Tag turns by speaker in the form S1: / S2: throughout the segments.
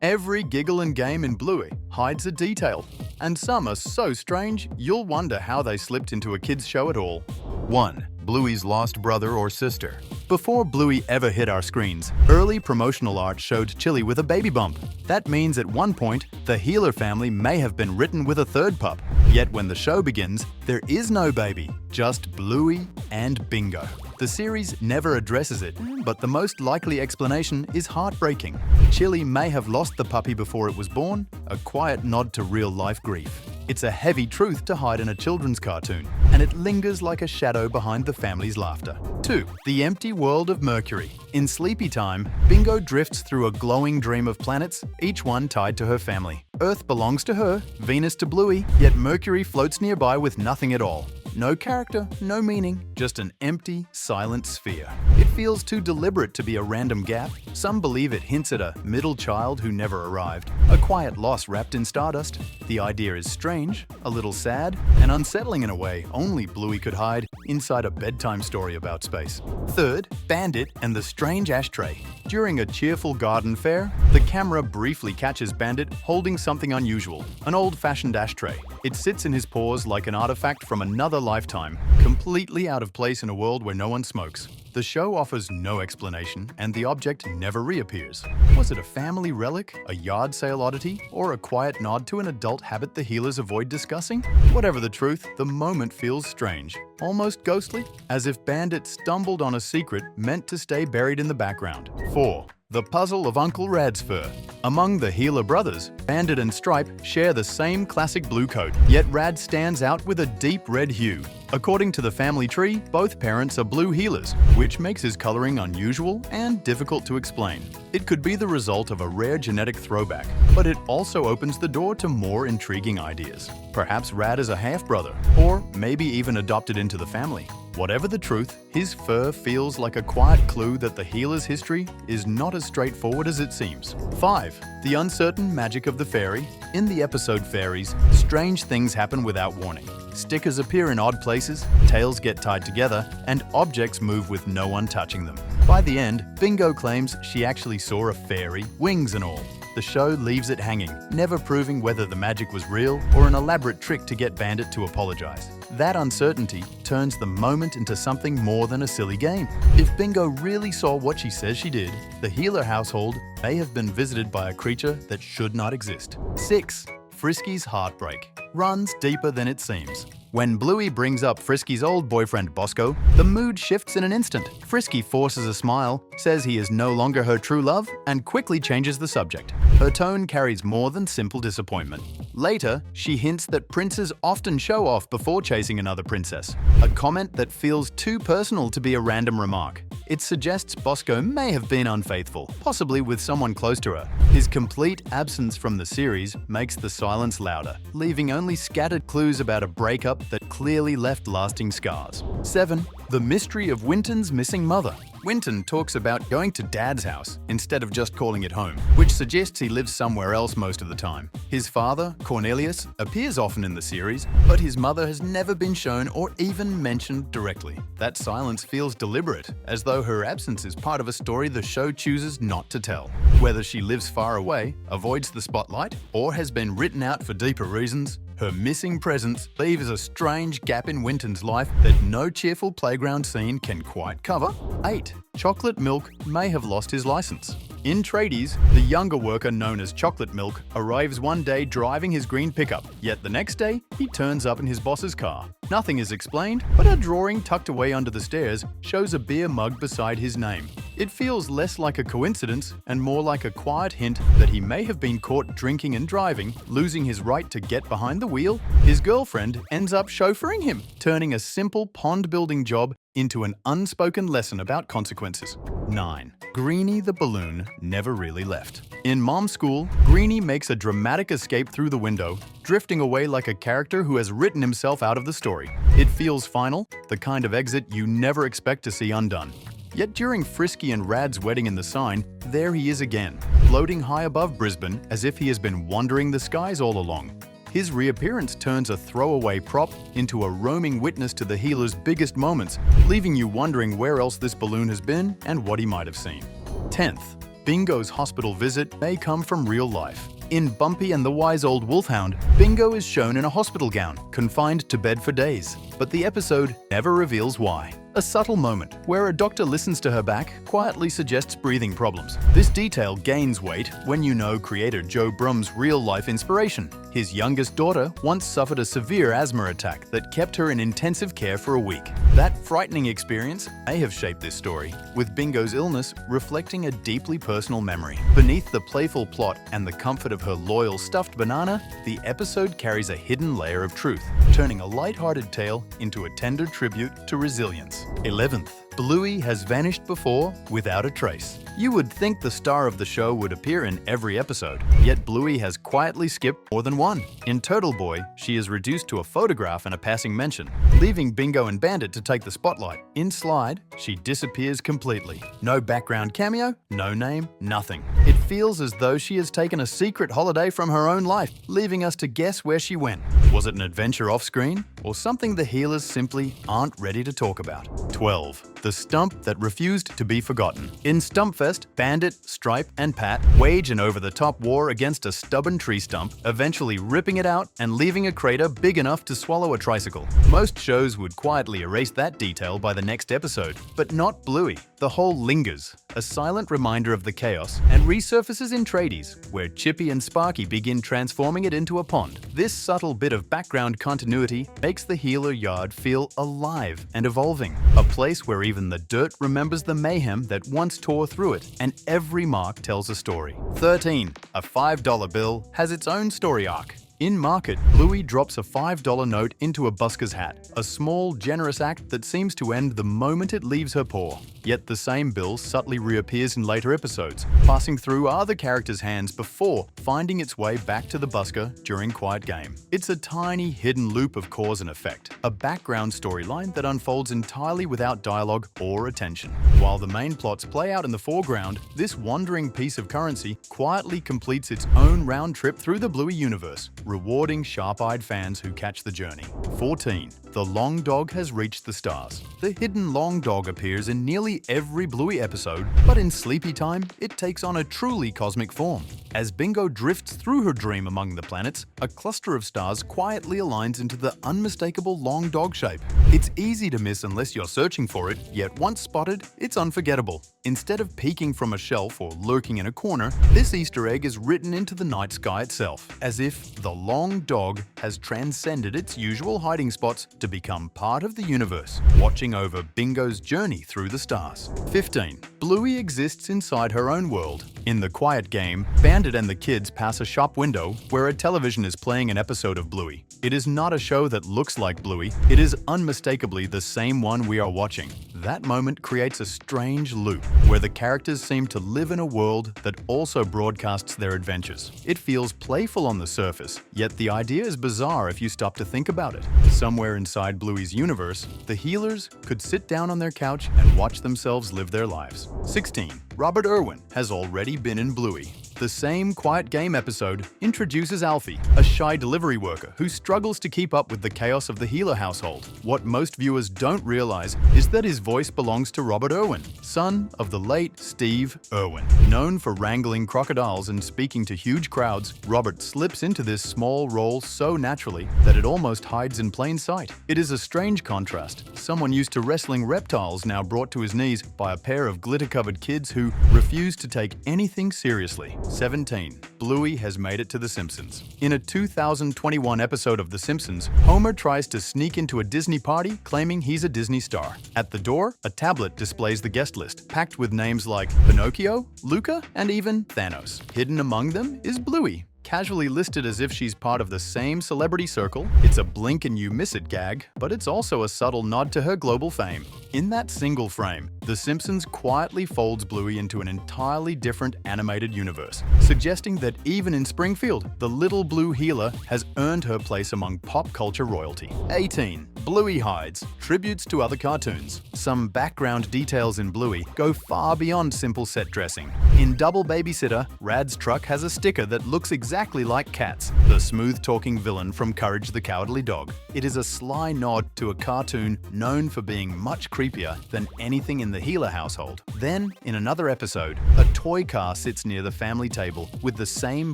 S1: Every giggle and game in Bluey hides a detail, and some are so strange you'll wonder how they slipped into a kids' show at all. 1. Bluey's lost brother or sister. Before Bluey ever hit our screens, early promotional art showed Chili with a baby bump. That means at one point, the Healer family may have been written with a third pup. Yet when the show begins, there is no baby, just Bluey and Bingo. The series never addresses it, but the most likely explanation is heartbreaking. Chili may have lost the puppy before it was born, a quiet nod to real-life grief. It's a heavy truth to hide in a children's cartoon, and it lingers like a shadow behind the family's laughter. 2. The empty world of Mercury. In Sleepy Time, Bingo drifts through a glowing dream of planets, each one tied to her family. Earth belongs to her, Venus to Bluey, yet Mercury floats nearby with nothing at all. No character, no meaning, just an empty, silent sphere. It feels too deliberate to be a random gap. Some believe it hints at a middle child who never arrived, a quiet loss wrapped in stardust. The idea is strange, a little sad, and unsettling in a way only Bluey could hide inside a bedtime story about space. 3rd, Bandit and the Strange Ashtray. During a cheerful garden fair, the camera briefly catches Bandit holding something unusual, an old-fashioned ashtray. It sits in his paws like an artifact from another lifetime, completely out of place in a world where no one smokes. The show offers no explanation, and the object never reappears. Was it a family relic, a yard sale oddity, or a quiet nod to an adult habit the healers avoid discussing? Whatever the truth, the moment feels strange, almost ghostly, as if Bandit stumbled on a secret meant to stay buried in the background. 4. The Puzzle of Uncle Rad's Fur. Among the Healer brothers, Bandit and Stripe share the same classic blue coat, yet Rad stands out with a deep red hue. According to the family tree, both parents are blue healers, which makes his coloring unusual and difficult to explain. It could be the result of a rare genetic throwback, but it also opens the door to more intriguing ideas. Perhaps Rad is a half-brother, or maybe even adopted into the family. Whatever the truth, his fur feels like a quiet clue that the healer's history is not as straightforward as it seems. 5. The uncertain magic of the fairy. In the episode Fairies, strange things happen without warning. Stickers appear in odd places, tails get tied together, and objects move with no one touching them. By the end, Bingo claims she actually saw a fairy, wings and all. The show leaves it hanging, never proving whether the magic was real or an elaborate trick to get Bandit to apologize. That uncertainty turns the moment into something more than a silly game. If Bingo really saw what she says she did, the Healer household may have been visited by a creature that should not exist. 6. Frisky's heartbreak runs deeper than it seems. When Bluey brings up Frisky's old boyfriend Bosco, the mood shifts in an instant. Frisky forces a smile, says he is no longer her true love, and quickly changes the subject. Her tone carries more than simple disappointment. Later, she hints that princes often show off before chasing another princess, a comment that feels too personal to be a random remark. It suggests Bosco may have been unfaithful, possibly with someone close to her. His complete absence from the series makes the silence louder, leaving only scattered clues about a breakup that clearly left lasting scars. 7. The mystery of Winton's missing mother. Winton talks about going to Dad's house instead of just calling it home, which suggests he lives somewhere else most of the time. His father, Cornelius, appears often in the series, but his mother has never been shown or even mentioned directly. That silence feels deliberate, as though her absence is part of a story the show chooses not to tell. Whether she lives far away, avoids the spotlight, or has been written out for deeper reasons, her missing presence leaves a strange gap in Winton's life that no cheerful playground scene can quite cover. 8. Chocolate Milk may have lost his license. In Tradies, the younger worker known as Chocolate Milk arrives one day driving his green pickup, yet the next day, he turns up in his boss's car. Nothing is explained, but a drawing tucked away under the stairs shows a beer mug beside his name. It feels less like a coincidence and more like a quiet hint that he may have been caught drinking and driving, losing his right to get behind the wheel. His girlfriend ends up chauffeuring him, turning a simple pond-building job into an unspoken lesson about consequences. 9. Greenie the balloon never really left. In Mom's School, Greenie makes a dramatic escape through the window, drifting away like a character who has written himself out of the story. It feels final, the kind of exit you never expect to see undone. Yet during Frisky and Rad's wedding in the sign, there he is again, floating high above Brisbane as if he has been wandering the skies all along. His reappearance turns a throwaway prop into a roaming witness to the healer's biggest moments, leaving you wondering where else this balloon has been and what he might have seen. 10th. Bingo's hospital visit may come from real life. In Bumpy and the Wise Old Wolfhound, Bingo is shown in a hospital gown, confined to bed for days, but the episode never reveals why. A subtle moment where a doctor listens to her back quietly suggests breathing problems. This detail gains weight when you know creator Joe Brum's real-life inspiration. His youngest daughter once suffered a severe asthma attack that kept her in intensive care for a week. That frightening experience may have shaped this story, with Bingo's illness reflecting a deeply personal memory. Beneath the playful plot and the comfort of her loyal stuffed banana, the episode carries a hidden layer of truth, turning a light-hearted tale into a tender tribute to resilience. 11th, Bluey has vanished before without a trace. You would think the star of the show would appear in every episode, yet Bluey has quietly skipped more than one. In Turtle Boy, she is reduced to a photograph and a passing mention, leaving Bingo and Bandit to take the spotlight. In Slide, she disappears completely. No background cameo, no name, nothing. It feels as though she has taken a secret holiday from her own life, leaving us to guess where she went. Was it an adventure off-screen, or something the healers simply aren't ready to talk about? 12. The stump that refused to be forgotten. In Stumpfest, Bandit, Stripe, and Pat wage an over-the-top war against a stubborn tree stump, eventually ripping it out and leaving a crater big enough to swallow a tricycle. Most shows would quietly erase that detail by the next episode, but not Bluey. The hole lingers, a silent reminder of the chaos, and resurfaces in Tradies, where Chippy and Sparky begin transforming it into a pond. This subtle bit of background continuity makes the healer yard feel alive and evolving, a place where even the dirt remembers the mayhem that once tore through it, and every mark tells a story. 13. A $5 bill has its own story arc. In Market, Bluey drops a $5 note into a busker's hat, a small, generous act that seems to end the moment it leaves her paw. Yet the same bill subtly reappears in later episodes, passing through other characters' hands before finding its way back to the busker during Quiet Game. It's a tiny, hidden loop of cause and effect, a background storyline that unfolds entirely without dialogue or attention. While the main plots play out in the foreground, this wandering piece of currency quietly completes its own round trip through the Bluey universe, rewarding sharp-eyed fans who catch the journey. 14. The Long Dog has reached the stars. The hidden Long Dog appears in nearly every Bluey episode, but in Sleepy Time, it takes on a truly cosmic form. As Bingo drifts through her dream among the planets, a cluster of stars quietly aligns into the unmistakable long dog shape. It's easy to miss unless you're searching for it, yet once spotted, it's unforgettable. Instead of peeking from a shelf or lurking in a corner, this Easter egg is written into the night sky itself, as if the long dog has transcended its usual hiding spots to become part of the universe, watching over Bingo's journey through the stars. 15. Bluey exists inside her own world. In the Quiet Game, Bandit and the kids pass a shop window where a television is playing an episode of Bluey. It is not a show that looks like Bluey, it is unmistakably the same one we are watching. That moment creates a strange loop, where the characters seem to live in a world that also broadcasts their adventures. It feels playful on the surface, yet the idea is bizarre if you stop to think about it. Somewhere inside Bluey's universe, the healers could sit down on their couch and watch themselves live their lives. 16. Robert Irwin has already been in Bluey. The same Quiet Game episode introduces Alfie, a shy delivery worker who struggles to keep up with the chaos of the healer household. What most viewers don't realize is that his voice belongs to Robert Irwin, son of the late Steve Irwin. Known for wrangling crocodiles and speaking to huge crowds, Robert slips into this small role so naturally that it almost hides in plain sight. It is a strange contrast. Someone used to wrestling reptiles now brought to his knees by a pair of glitter-covered kids who refuse to take anything seriously. 17. Bluey has made it to The Simpsons. In a 2021 episode of The Simpsons, Homer tries to sneak into a Disney party claiming he's a Disney star. At the door, a tablet displays the guest list, packed with names like Pinocchio, Luca, and even Thanos. Hidden among them is Bluey, casually listed as if she's part of the same celebrity circle. It's a blink and you miss it gag, but it's also a subtle nod to her global fame. In that single frame, The Simpsons quietly folds Bluey into an entirely different animated universe, suggesting that even in Springfield, the little blue healer has earned her place among pop culture royalty. 18. Bluey hides, tributes to other cartoons. Some background details in Bluey go far beyond simple set dressing. In Double Babysitter, Rad's truck has a sticker that looks exactly like Cat's, the smooth-talking villain from Courage the Cowardly Dog. It is a sly nod to a cartoon known for being much creepier than anything in the Healer household. Then, in another episode, a toy car sits near the family table with the same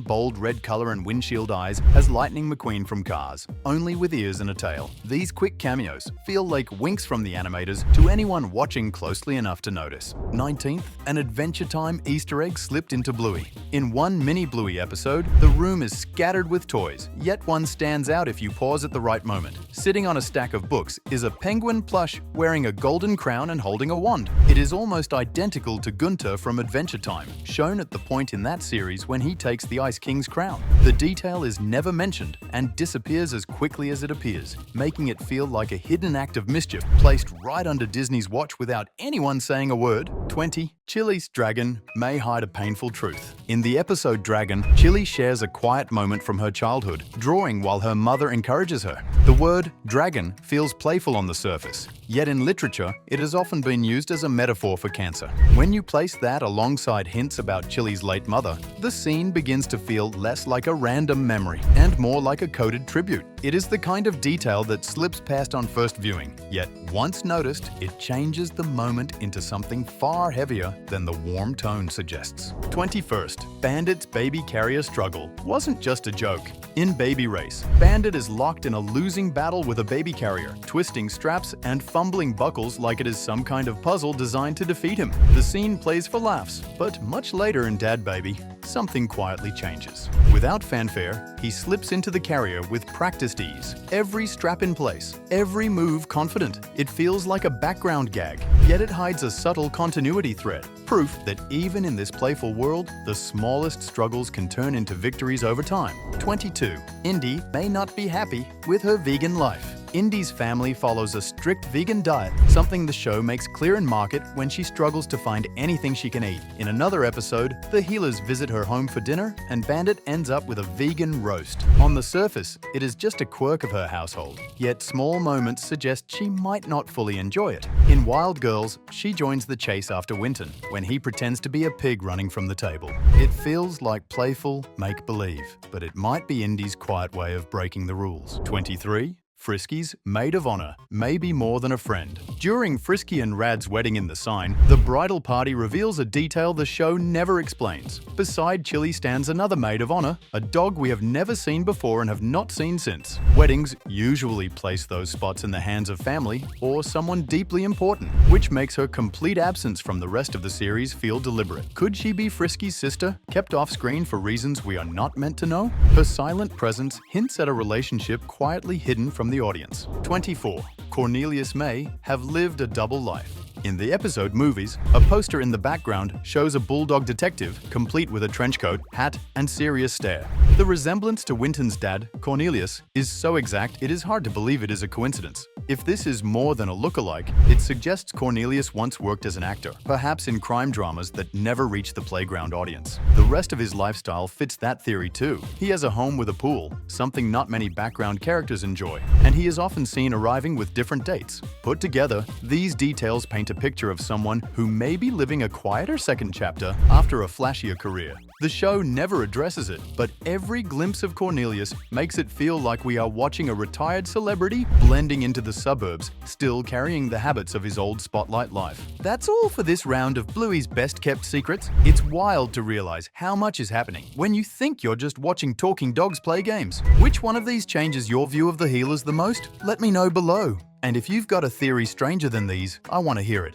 S1: bold red color and windshield eyes as Lightning McQueen from Cars, only with ears and a tail. These quick cameos feel like winks from the animators to anyone watching closely enough to notice. 19th, an Adventure Time Easter egg slipped into Bluey. In one mini Bluey episode, the room is scattered with toys, yet one stands out if you pause at the right moment. Sitting on a stack of books is a penguin plush wearing a golden crown and holding a wand. It is almost identical to Gunter from Adventure Time, shown at the point in that series when he takes the Ice King's crown. The detail is never mentioned and disappears as quickly as it appears, making it feel like a hidden act of mischief placed right under Disney's watch without anyone saying a word. 20. Chili's dragon may hide a painful truth. In the episode Dragon, Chili shares a quiet moment from her childhood, drawing while her mother encourages her. The word dragon feels playful on the surface, yet in literature, it has often been used as a metaphor for cancer. When you place that alongside hints about Chili's late mother, the scene begins to feel less like a random memory and more like a coded tribute. It is the kind of detail that slips past on first viewing, yet once noticed, it changes the moment into something far heavier than the warm tone suggests. 21st, Bandit's baby carrier struggle wasn't just a joke. In Baby Race, Bandit is locked in a losing battle with a baby carrier, twisting straps and fumbling buckles like it is some kind of puzzle designed to defeat him. The scene plays for laughs, but much later in Dad Baby, something quietly changes. Without fanfare, he slips into the carrier with practiced ease, every strap in place, every move confident. It feels like a background gag, yet it hides a subtle continuity thread, proof that even in this playful world, the smallest struggles can turn into victories over time. 22. Indy may not be happy with her vegan life. Indy's family follows a strict vegan diet, something the show makes clear in market when she struggles to find anything she can eat. In another episode, the Healers visit her home for dinner and Bandit ends up with a vegan roast. On the surface, it is just a quirk of her household, yet small moments suggest she might not fully enjoy it. In Wild Girls, she joins the chase after Winton, when he pretends to be a pig running from the table. It feels like playful make-believe, but it might be Indy's quiet way of breaking the rules. 23. Frisky's maid of honor may be more than a friend. During Frisky and Rad's wedding in the sign, the bridal party reveals a detail the show never explains. Beside Chili stands another maid of honor, a dog we have never seen before and have not seen since. Weddings usually place those spots in the hands of family or someone deeply important, which makes her complete absence from the rest of the series feel deliberate. Could she be Frisky's sister, kept off screen for reasons we are not meant to know? Her silent presence hints at a relationship quietly hidden from the audience. 24. Cornelius may have lived a double life. In the episode Movies, a poster in the background shows a bulldog detective, complete with a trench coat, hat, and serious stare. The resemblance to Winton's dad, Cornelius, is so exact it is hard to believe it is a coincidence. If this is more than a look-alike, it suggests Cornelius once worked as an actor, perhaps in crime dramas that never reached the playground audience. The rest of his lifestyle fits that theory too. He has a home with a pool, something not many background characters enjoy, and he is often seen arriving with different dates. Put together, these details paint a picture of someone who may be living a quieter second chapter after a flashier career. The show never addresses it, but every glimpse of Cornelius makes it feel like we are watching a retired celebrity blending into the suburbs, still carrying the habits of his old spotlight life. That's all for this round of Bluey's best-kept secrets. It's wild to realize how much is happening when you think you're just watching talking dogs play games. Which one of these changes your view of the Healers the most? Let me know below. And if you've got a theory stranger than these, I want to hear it.